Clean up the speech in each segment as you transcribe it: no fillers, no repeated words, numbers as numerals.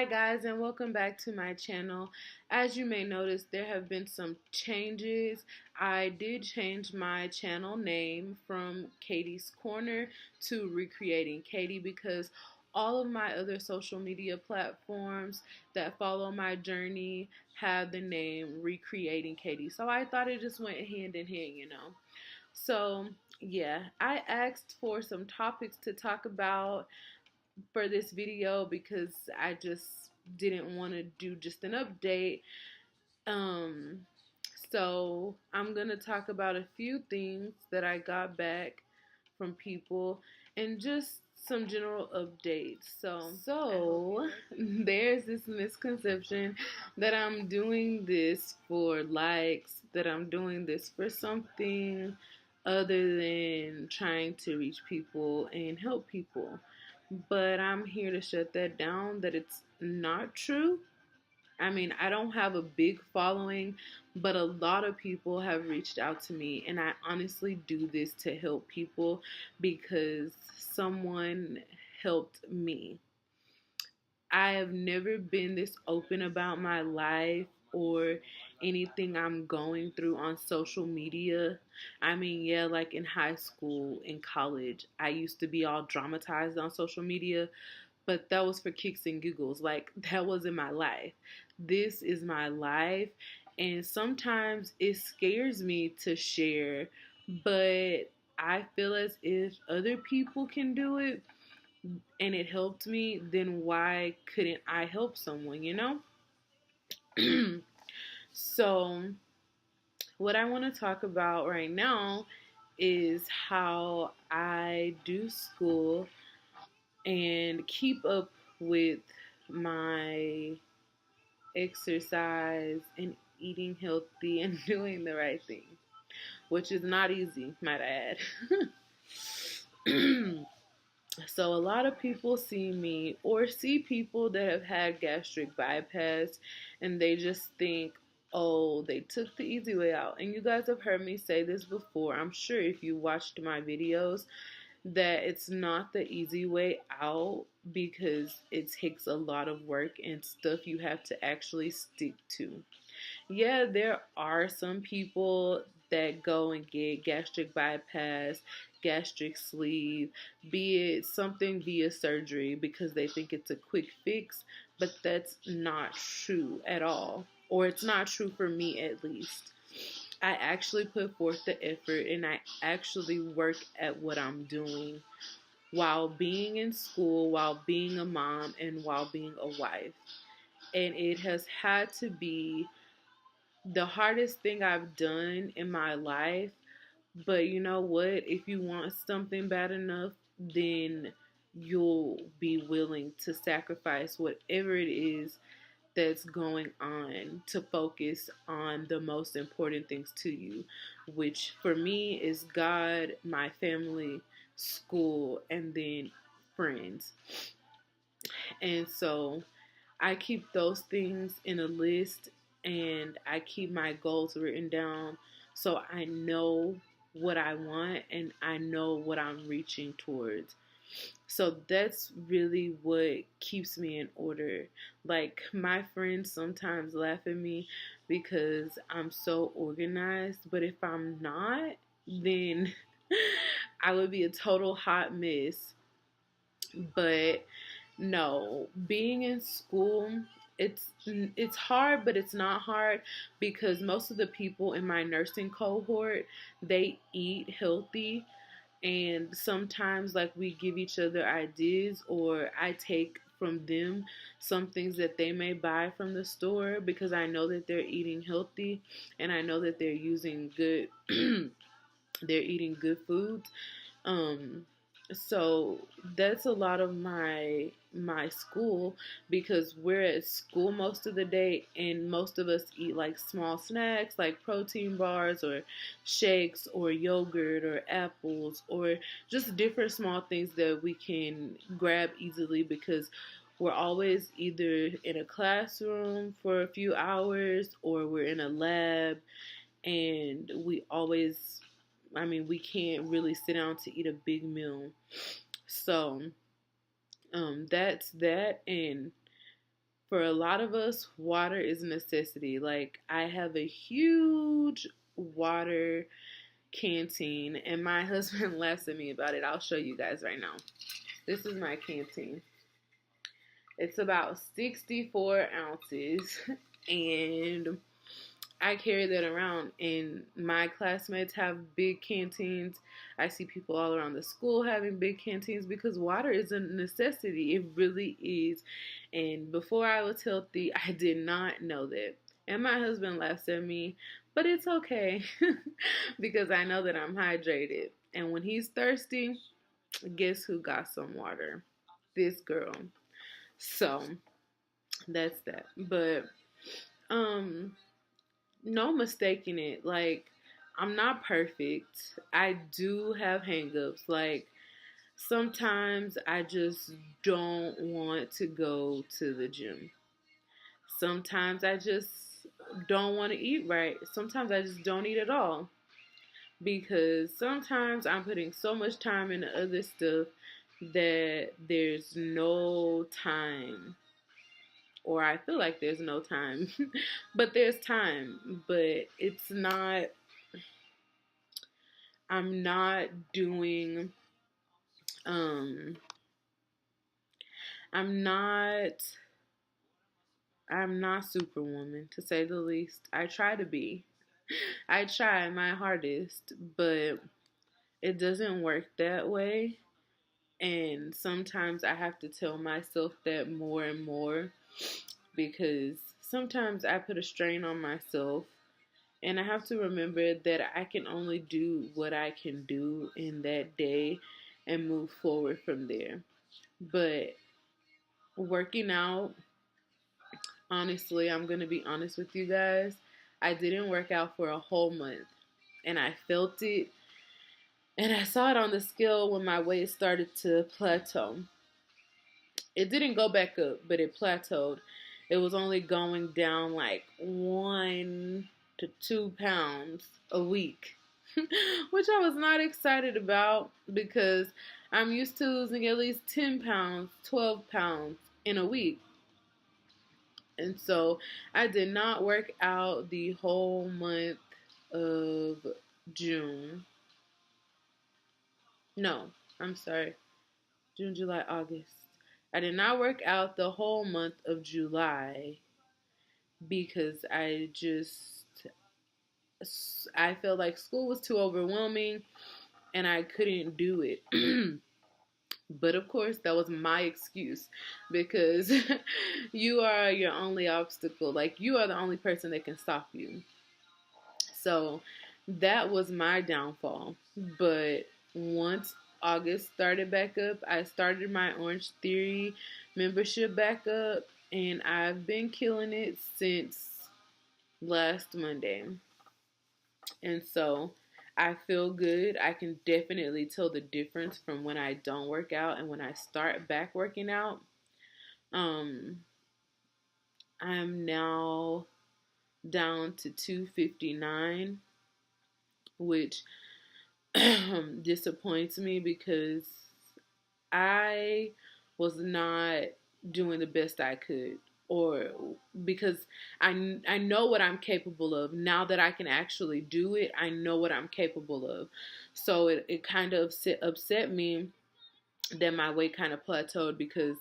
Hi guys, and welcome back to my channel. As you may notice, there have been some changes. I did change my channel name from Katie's Corner to Recreating Katie because all of my other social media platforms that follow my journey have the name Recreating Katie. So I thought it just went hand in hand. So yeah, I asked for some topics to talk about for this video because I just didn't want to do just an update. Um, so I'm gonna talk about a few things that I got back from people and just some general updates. So there's this misconception that I'm doing this for likes, that I'm doing this for something other than trying to reach people and help people. But I'm here to shut that down, that it's not true. I mean, I don't have a big following, but a lot of people have reached out to me, and I honestly do this to help people because someone helped me. I have never been this open about my life or anything I'm going through on social media. I mean, yeah, like in high school, in college, I used to be all dramatized on social media, but that was for kicks and giggles. Like, that wasn't my life. This is my life, and sometimes it scares me to share, but I feel as if other people can do it and it helped me, then why couldn't I help someone? So, what I want to talk about right now is how I do school and keep up with my exercise and eating healthy and doing the right thing, which is not easy, might I add. So a lot of people see me or see people that have had gastric bypass and they just think, oh, they took the easy way out. And you guys have heard me say this before. I'm sure if you watched my videos that it's not the easy way out because it takes a lot of work and stuff you have to actually stick to. Yeah, there are some people that go and get gastric bypass, gastric sleeve, be it something via surgery because they think it's a quick fix, but that's not true at all. Or it's not true for me at least. I actually put forth the effort and I actually work at what I'm doing while being in school, while being a mom, and while being a wife. And it has had to be the hardest thing I've done in my life. But you know what? If you want something bad enough, then you'll be willing to sacrifice whatever it is that's going on to focus on the most important things to you, which for me is God, my family, school, and then friends. And so I keep those things in a list and I keep my goals written down so I know what I want and I know what I'm reaching towards. So that's really what keeps me in order. Like, my friends sometimes laugh at me because I'm so organized, but if I'm not, then I would be a total hot mess. But no, being in school, it's hard, but it's not hard because most of the people in my nursing cohort, they eat healthy, and sometimes like we give each other ideas or I take from them some things that they may buy from the store because I know that they're eating healthy and I know that they're using good they're eating good foods. um so that's a lot of my school because we're at school most of the day and most of us eat like small snacks like protein bars or shakes or yogurt or apples or just different small things that we can grab easily because we're always either in a classroom for a few hours or we're in a lab, and we can't really sit down to eat a big meal. So, that's that. And For a lot of us, water is a necessity. Like, I have a huge water canteen, and my husband laughs at me about it. I'll show you guys right now. This is my canteen. It's about 64 ounces, and I carry that around. And my classmates have big canteens. I see people all around the school having big canteens because water is a necessity. It really is. And before I was healthy, I did not know that. And my husband laughs at me, but it's okay because I know that I'm hydrated. And when he's thirsty, guess who got some water? This girl. So that's that. But um no mistaking it. Like, I'm not perfect. I do have hangups. Like, sometimes I just don't want to go to the gym. Sometimes I just don't want to eat right. Sometimes I just don't eat at all. Because sometimes I'm putting so much time into other stuff that there's no time, or I feel like there's no time, but there's time, but it's not, I'm not doing, um, I'm not, I'm not Superwoman, to say the least. I try to be. I try my hardest, but it doesn't work that way. And sometimes I have to tell myself that more and more because sometimes I put a strain on myself. And I have to remember that I can only do what I can do in that day and move forward from there. But working out, honestly, I'm going to be honest with you guys. I didn't work out for a whole month and I felt it. And I saw it on the scale when my weight started to plateau. It didn't go back up, but it plateaued. It was only going down like 1 to 2 pounds a week, which I was not excited about because I'm used to losing at least 10 pounds, 12 pounds in a week. And so I did not work out the whole month of June. No, I'm sorry. June, July, August. I did not work out the whole month of July because I felt like school was too overwhelming and I couldn't do it. But of course, that was my excuse because you are your only obstacle. Like, you are the only person that can stop you. So that was my downfall. But once August started back up, I started my Orange Theory membership back up, and I've been killing it since last Monday. And so I feel good. I can definitely tell the difference from when I don't work out and when I start back working out. Um, I'm now down to 259, which disappoints me because I was not doing the best I could, or because I know what I'm capable of. Now that I can actually do it, I know what I'm capable of. So it kind of upset me that my weight kind of plateaued because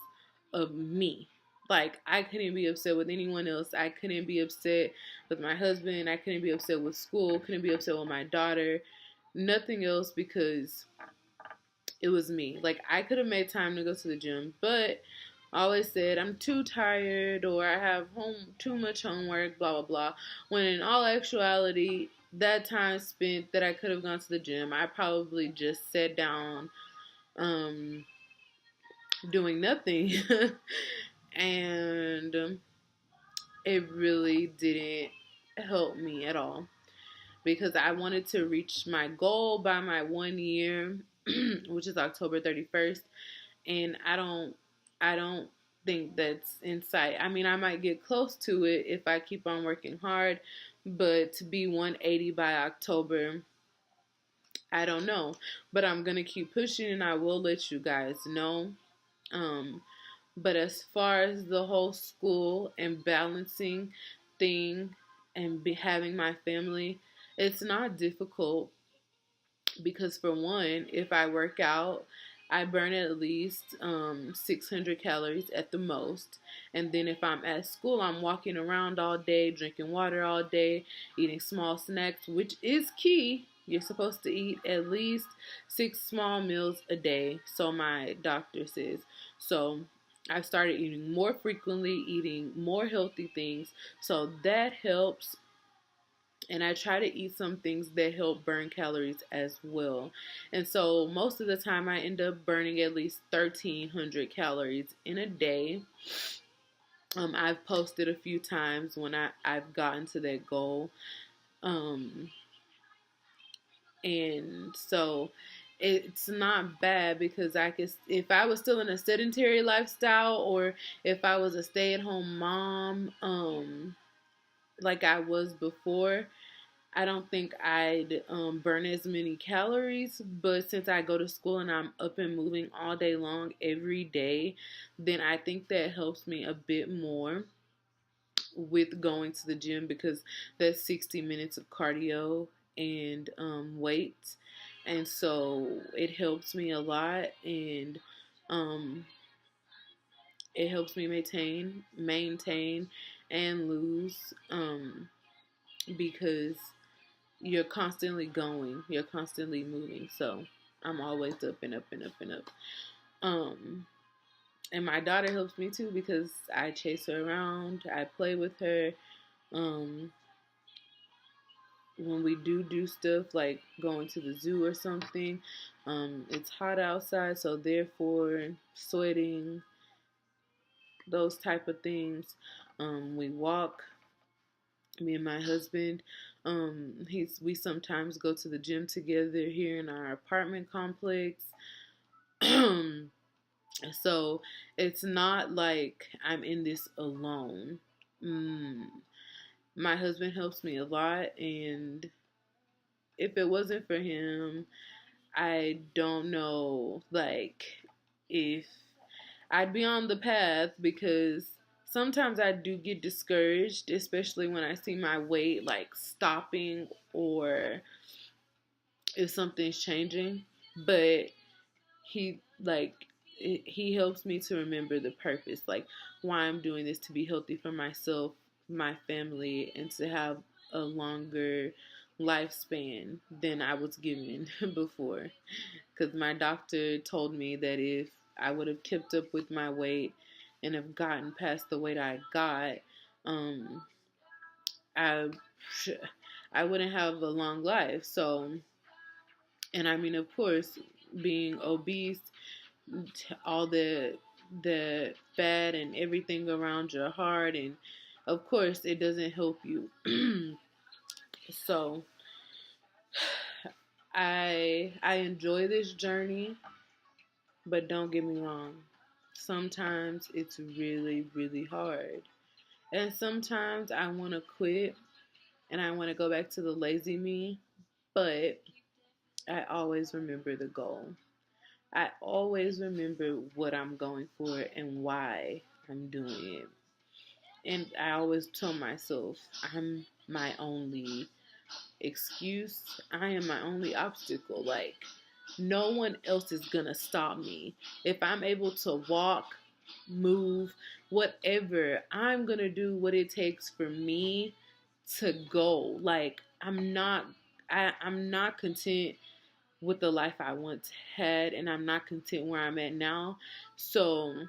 of me. Like, I couldn't be upset with anyone else. I couldn't be upset with my husband. I couldn't be upset with school. Couldn't be upset with my daughter. Nothing else because it was me. Like, I could have made time to go to the gym, but I always said I'm too tired or I have too much homework, blah blah blah. When in all actuality, that time spent that I could have gone to the gym, I probably just sat down, um, doing nothing, and it really didn't help me at all because I wanted to reach my goal by my 1 year, which is October 31st, and I don't think that's in sight. I mean, I might get close to it if I keep on working hard, but to be 180 by October, I don't know. But I'm gonna keep pushing, and I will let you guys know. Um, But as far as the whole school and balancing thing and having my family, it's not difficult because for one, if I work out, I burn at least 600 calories at the most. And then if I'm at school, I'm walking around all day, drinking water all day, eating small snacks, which is key. You're supposed to eat at least 6 small meals a day, so my doctor says. So I've started eating more frequently, eating more healthy things. So that helps, and I try to eat some things that help burn calories as well. And so most of the time I end up burning at least 1,300 calories in a day. I've posted a few times when I've gotten to that goal. Um, and so it's not bad because I could, if I was still in a sedentary lifestyle, or if I was a stay-at-home mom, like I was before, I don't think I'd burn as many calories. But since I go to school and I'm up and moving all day long every day, then I think that helps me a bit more with going to the gym, because that's 60 minutes of cardio and weights. And so it helps me a lot, and um, it helps me maintain and lose, because you're constantly going, you're constantly moving. So I'm always up and up and up and up. Um, and my daughter helps me too because I chase her around, I play with her. Um, when we do stuff like going to the zoo or something, it's hot outside, so therefore sweating, those type of things. We walk, me and my husband. We sometimes go to the gym together here in our apartment complex. So it's not like I'm in this alone. Mm. My husband helps me a lot, and if it wasn't for him, I don't know, like, if I'd be on the path, because sometimes I do get discouraged, especially when I see my weight like stopping, or if something's changing. But he like he helps me to remember the purpose, like why I'm doing this, to be healthy for myself, my family, and to have a longer lifespan than I was given before. Because my doctor told me that if I would have kept up with my weight and have gotten past the weight I got, um, I I wouldn't have a long life. So, and I mean, of course, being obese, all the fat and everything around your heart, and of course, it doesn't help you. So, I enjoy this journey. But don't get me wrong, sometimes it's really, really hard. And sometimes I want to quit and I want to go back to the lazy me, but I always remember the goal. I always remember what I'm going for and why I'm doing it. And I always tell myself, I'm my only excuse. I am my only obstacle. Like, no one else is gonna stop me. If I'm able to walk, move, whatever, I'm gonna do what it takes for me to go. Like, I'm not content with the life I once had, and I'm not content where I'm at now. So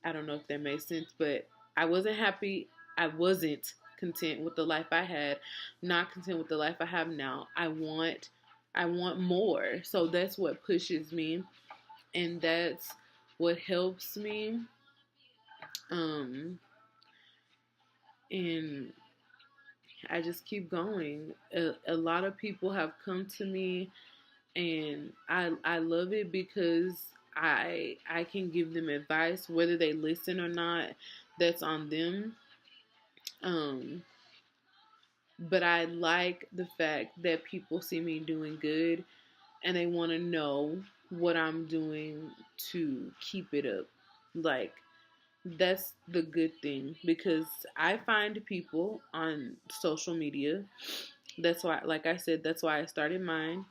I don't know if that makes sense, but I wasn't happy. I wasn't content with the life I had. Not content with the life I have now. I want more. So that's what pushes me, and that's what helps me. Um, and I just keep going. A lot of people have come to me, and I love it because I can give them advice, whether they listen or not. That's on them. Um, but I like the fact that people see me doing good and they want to know what I'm doing to keep it up. Like, that's the good thing, because I find people on social media. That's why, like I said, that's why I started mine.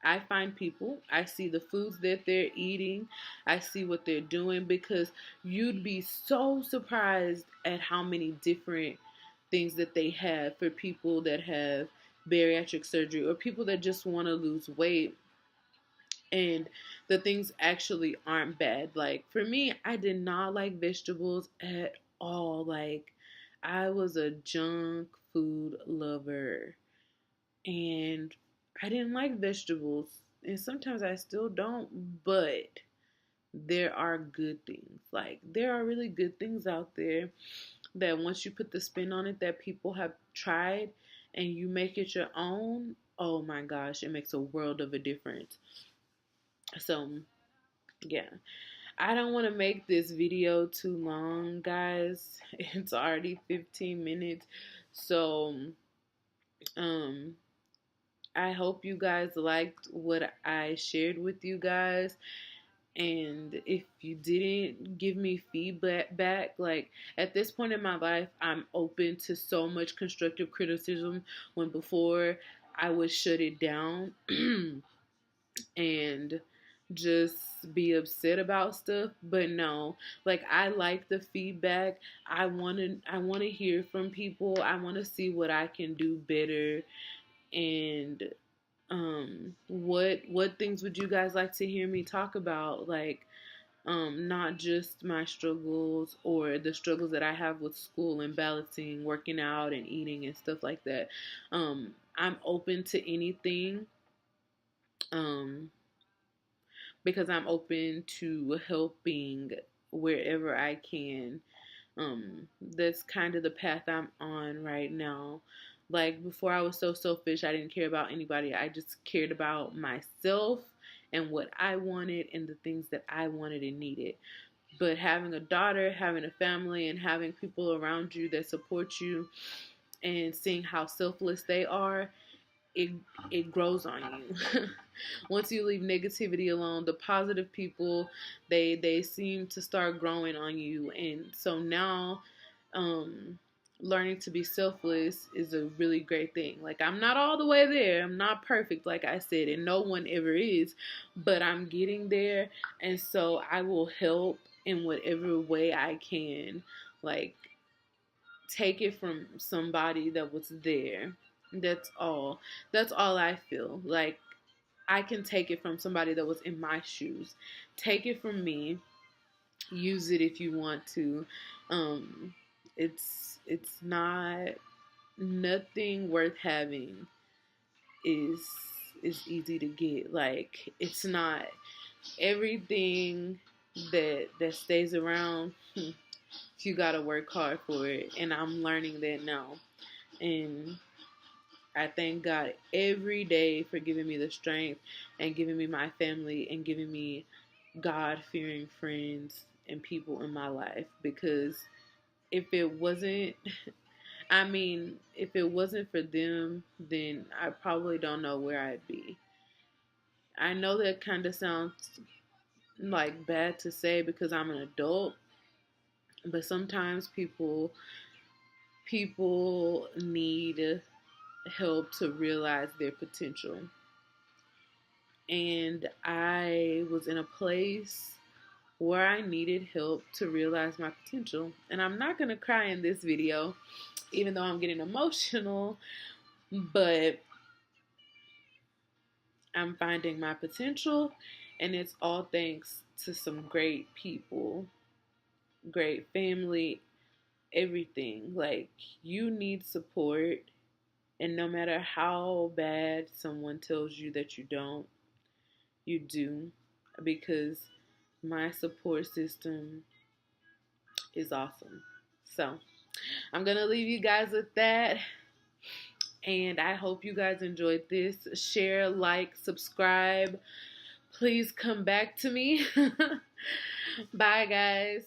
I find people, I see the foods that they're eating, I see what they're doing, because you'd be so surprised at how many different things that they have for people that have bariatric surgery or people that just want to lose weight, and the things actually aren't bad. Like, for me, I did not like vegetables at all. Like, I was a junk food lover, and I didn't like vegetables, and sometimes I still don't, but there are good things. Like, there are really good things out there that once you put the spin on it that people have tried and you make it your own, oh my gosh, it makes a world of a difference. So, yeah. I don't want to make this video too long, guys. It's already 15 minutes. So, um, I hope you guys liked what I shared with you guys. And if you didn't, give me feedback back. Like, at this point in my life, I'm open to so much constructive criticism, when before I would shut it down and just be upset about stuff. But no, like, I like the feedback. I want to hear from people. I want to see what I can do better, and what things would you guys like to hear me talk about? Like, not just my struggles or the struggles that I have with school and balancing working out and eating and stuff like that. I'm open to anything, um, because I'm open to helping wherever I can. That's kind of the path I'm on right now. Like, before, I was so selfish. I didn't care about anybody. I just cared about myself and what I wanted and the things that I wanted and needed. But having a daughter, having a family, and having people around you that support you, and seeing how selfless they are, it it grows on you. Once you leave negativity alone, the positive people, they seem to start growing on you. And so now, um learning to be selfless is a really great thing. Like, I'm not all the way there. I'm not perfect, like I said, and no one ever is, but I'm getting there. And so I will help in whatever way I can. Like, take it from somebody that was there. That's all. That's all I feel. Like, I can take it from somebody that was in my shoes. Take it from me. Use it if you want to. Um, it's not, nothing worth having is easy to get. Like, it's not everything that stays around. You gotta work hard for it, and I'm learning that now. And I thank God every day for giving me the strength and giving me my family and giving me God fearing friends and people in my life. Because if it wasn't, I mean, if it wasn't for them, then I probably don't know where I'd be. I know that kind of sounds like bad to say because I'm an adult, but sometimes people need help to realize their potential. And I was in a place where I needed help to realize my potential. And I'm not going to cry in this video, even though I'm getting emotional, but I'm finding my potential, and it's all thanks to some great people, great family, everything. Like, you need support, and no matter how bad someone tells you that you don't, you do, because my support system is awesome. So, I'm going to leave you guys with that. And I hope you guys enjoyed this. Share, like, subscribe. Please come back to me. Bye, guys.